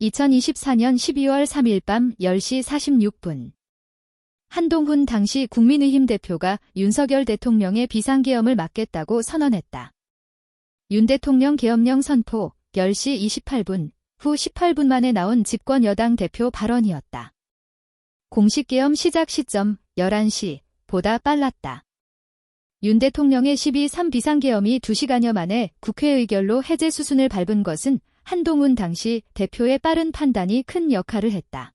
2024년 12월 3일 밤 10시 46분. 한동훈 당시 국민의힘 대표가 윤석열 대통령의 비상계엄을 막겠다고 선언했다. 윤 대통령 계엄령 선포 10시 28분 후 18분 만에 나온 집권 여당 대표 발언이었다. 공식 계엄 시작 시점 11시 보다 빨랐다. 윤 대통령의 12.3 비상계엄이 2시간여 만에 국회 의결로 해제 수순을 밟은 것은 한동훈 당시 대표의 빠른 판단이 큰 역할을 했다.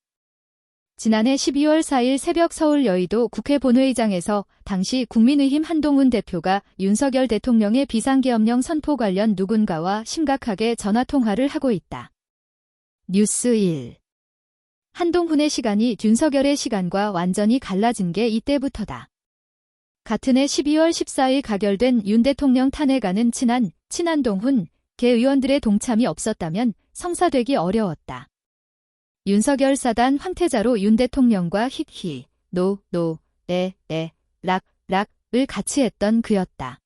지난해 12월 4일 새벽 서울 여의도 국회 본회의장에서 당시 국민의힘 한동훈 대표가 윤석열 대통령의 비상계엄령 선포 관련 누군가와 심각하게 전화통화를 하고 있다. 뉴스 1. 한동훈의 시간이 윤석열의 시간과 완전히 갈라진 게 이때부터다. 같은 해 12월 14일 가결된 윤 대통령 탄핵안은 친한동훈 개 의원들의 동참이 없었다면 성사되기 어려웠다. 윤석열 사단 황태자로 윤 대통령과 락을 같이 했던 그였다.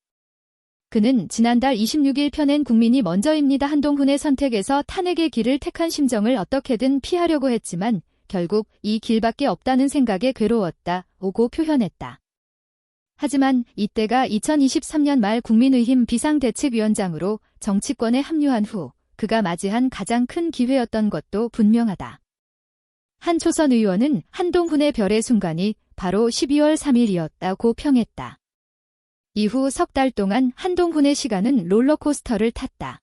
그는 지난달 26일 펴낸 국민이 먼저입니다 한동훈의 선택에서 탄핵의 길을 택한 심정을 어떻게든 피하려고 했지만 결국 이 길밖에 없다는 생각에 괴로웠다고 표현했다. 하지만 이때가 2023년 말 국민의힘 비상대책위원장으로 정치권에 합류한 후 그가 맞이한 가장 큰 기회였던 것도 분명하다. 한 초선 의원은 한동훈의 별의 순간이 바로 12월 3일이었다고 평했다. 이후 석 달 동안 한동훈의 시간은 롤러코스터를 탔다.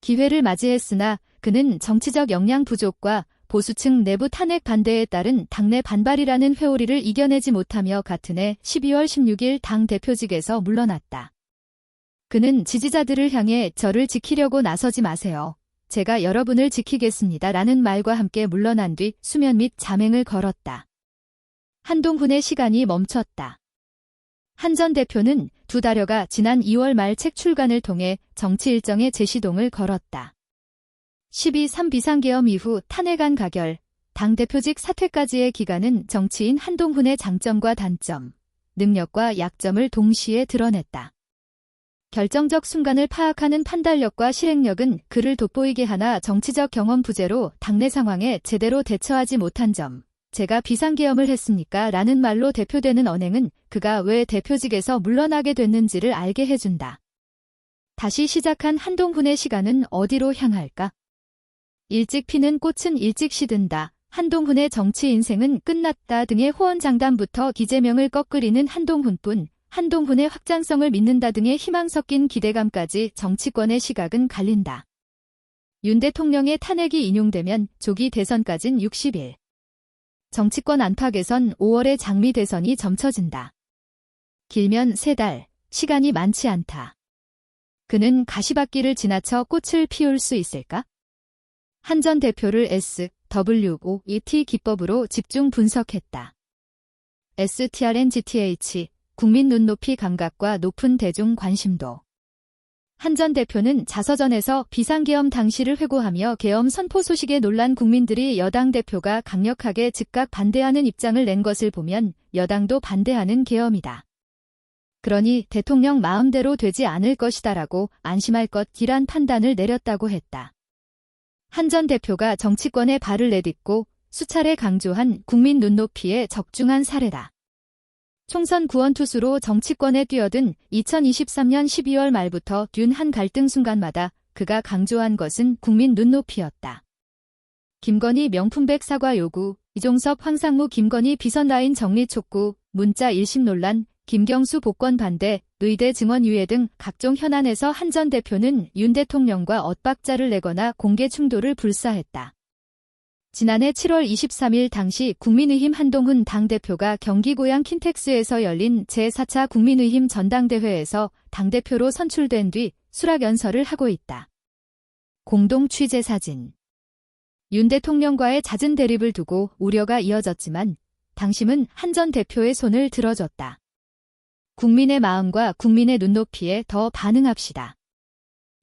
기회를 맞이했으나 그는 정치적 역량 부족과 보수층 내부 탄핵 반대에 따른 당내 반발이라는 회오리를 이겨내지 못하며 같은 해 12월 16일 당 대표직에서 물러났다. 그는 지지자들을 향해 저를 지키려고 나서지 마세요. 제가 여러분을 지키겠습니다. 라는 말과 함께 물러난 뒤 수면 및 자맹을 걸었다. 한동훈의 시간이 멈췄다. 한 전 대표는 2달여가 지난 2월 말 책 출간을 통해 정치 일정의 재시동을 걸었다. 12.3 비상계엄 이후 탄핵안 가결, 당대표직 사퇴까지의 기간은 정치인 한동훈의 장점과 단점, 능력과 약점을 동시에 드러냈다. 결정적 순간을 파악하는 판단력과 실행력은 그를 돋보이게 하나 정치적 경험 부재로 당내 상황에 제대로 대처하지 못한 점, 제가 비상계엄을 했습니까? 라는 말로 대표되는 언행은 그가 왜 대표직에서 물러나게 됐는지를 알게 해준다. 다시 시작한 한동훈의 시간은 어디로 향할까? 일찍 피는 꽃은 일찍 시든다. 한동훈의 정치 인생은 끝났다 등의 호언장담부터 기제명을 꺾으리는 한동훈뿐 한동훈의 확장성을 믿는다 등의 희망 섞인 기대감까지 정치권의 시각은 갈린다. 윤 대통령의 탄핵이 인용되면 조기 대선까진 60일. 정치권 안팎에선 5월의 장미 대선이 점쳐진다. 길면 3달, 시간이 많지 않다. 그는 가시밭길을 지나쳐 꽃을 피울 수 있을까? 한 전 대표를 SWOT 기법으로 집중 분석했다. STRNGTH, 국민 눈높이 감각과 높은 대중 관심도. 한 전 대표는 자서전에서 비상계엄 당시를 회고하며 계엄 선포 소식에 놀란 국민들이 여당 대표가 강력하게 즉각 반대하는 입장을 낸 것을 보면 여당도 반대하는 계엄이다. 그러니 대통령 마음대로 되지 않을 것이다라고 안심할 것이란 판단을 내렸다고 했다. 한 전 대표가 정치권에 발을 내딛고 수차례 강조한 국민 눈높이에 적중한 사례다. 총선 구원투수로 정치권에 뛰어든 2023년 12월 말부터 윤한 갈등 순간마다 그가 강조한 것은 국민 눈높이였다. 김건희 명품백 사과 요구, 이종섭 황상무 김건희 비선 라인 정리 촉구, 문자 일심 논란, 김경수 복권 반대, 의대 증원 유예 등 각종 현안에서 한 전 대표는 윤 대통령과 엇박자를 내거나 공개 충돌을 불사했다. 지난해 7월 23일 당시 국민의힘 한동훈 당대표가 경기 고양 킨텍스에서 열린 제4차 국민의힘 전당대회에서 당대표로 선출된 뒤 수락연설을 하고 있다. 공동 취재 사진. 윤 대통령과의 잦은 대립을 두고 우려가 이어졌지만 당심은 한 전 대표의 손을 들어줬다. 국민의 마음과 국민의 눈높이에 더 반응합시다.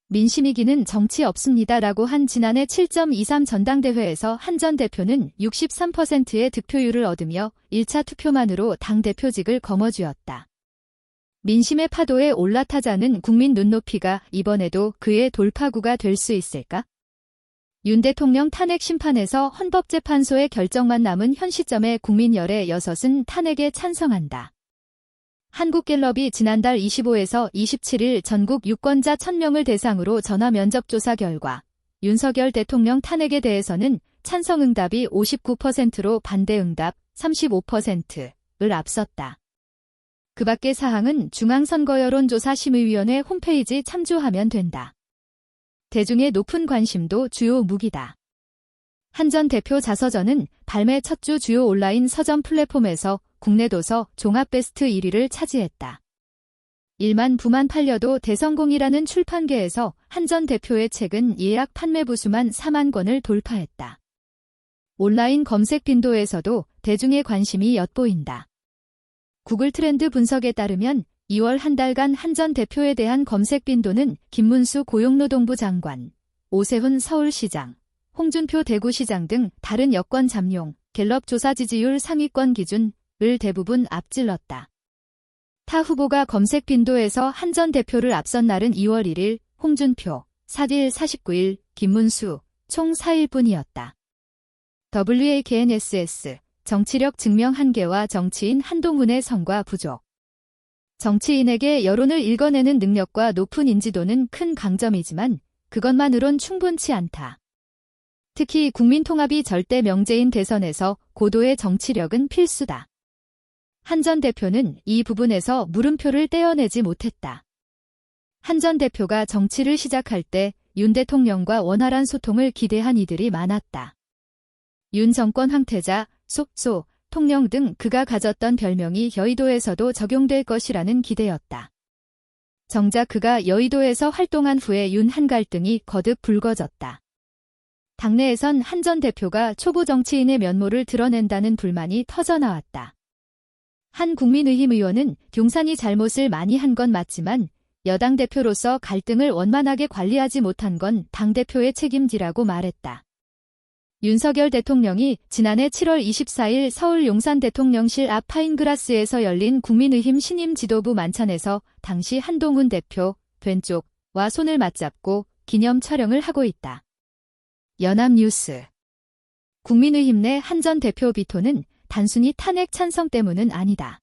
민심 이기는 정치 없습니다라고 한 지난해 7.23 전당대회에서 한 전 대표는 63%의 득표율을 얻으며 1차 투표만으로 당대표직을 거머쥐었다. 민심의 파도에 올라타자는 국민 눈높이가 이번에도 그의 돌파구가 될 수 있을까? 윤 대통령 탄핵 심판에서 헌법재판소의 결정만 남은 현 시점에 국민 열의 6은 탄핵에 찬성한다. 한국갤럽이 지난달 25에서 27일 전국 유권자 1000명을 대상으로 전화 면접 조사 결과 윤석열 대통령 탄핵에 대해서는 찬성 응답이 59%로 반대 응답 35%를 앞섰다. 그 밖의 사항은 중앙선거여론조사심의위원회 홈페이지 참조하면 된다. 대중의 높은 관심도 주요 무기다. 한 전 대표 자서전은 발매 첫 주 주요 온라인 서점 플랫폼에서 국내 도서 종합 베스트 1위를 차지했다. 1만 부만 팔려도 대성공이라는 출판계에서 한 전 대표의 책은 예약 판매 부수만 4만 권을 돌파했다. 온라인 검색 빈도에서도 대중의 관심이 엿보인다. 구글 트렌드 분석에 따르면 2월 한 달간 한 전 대표에 대한 검색 빈도는 김문수 고용노동부 장관, 오세훈 서울시장, 홍준표 대구시장 등 다른 여권 잠룡, 갤럽 조사 지지율 상위권 기준을 대부분 앞질렀다. 타 후보가 검색 빈도에서 한 전 대표를 앞선 날은 2월 1일, 홍준표, 4일 49일, 김문수, 총 4일뿐이었다. WAKNSS, 정치력 증명 한계와 정치인 한동훈의 성과 부족. 정치인에게 여론을 읽어내는 능력과 높은 인지도는 큰 강점이지만 그것만으론 충분치 않다. 특히 국민통합이 절대 명제인 대선에서 고도의 정치력은 필수다. 한 전 대표는 이 부분에서 물음표를 떼어내지 못했다. 한 전 대표가 정치를 시작할 때 윤 대통령과 원활한 소통을 기대한 이들이 많았다. 윤 정권 황태자, 소, 통령 등 그가 가졌던 별명이 여의도에서도 적용될 것이라는 기대였다. 정작 그가 여의도에서 활동한 후에 윤한 갈등이 거듭 불거졌다. 당내에선 한 전 대표가 초보 정치인의 면모를 드러낸다는 불만이 터져나왔다. 한 국민의힘 의원은 용산이 잘못을 많이 한 건 맞지만 여당 대표로서 갈등을 원만하게 관리하지 못한 건 당대표의 책임지라고 말했다. 윤석열 대통령이 지난해 7월 24일 서울 용산 대통령실 앞 파인그라스에서 열린 국민의힘 신임 지도부 만찬에서 당시 한동훈 대표 왼쪽과 손을 맞잡고 기념 촬영을 하고 있다. 연합뉴스. 국민의힘 내 한 전 대표 비토는 단순히 탄핵 찬성 때문은 아니다.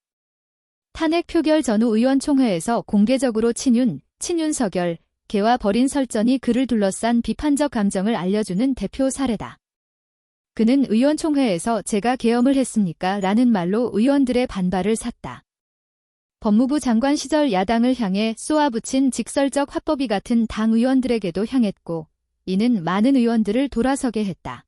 탄핵 표결 전후 의원총회에서 공개적으로 친윤석열, 개와 벌인 설전이 그를 둘러싼 비판적 감정을 알려주는 대표 사례다. 그는 의원총회에서 제가 계엄을 했습니까? 라는 말로 의원들의 반발을 샀다. 법무부 장관 시절 야당을 향해 쏘아붙인 직설적 화법이 같은 당 의원들에게도 향했고, 이는 많은 의원들을 돌아서게 했다.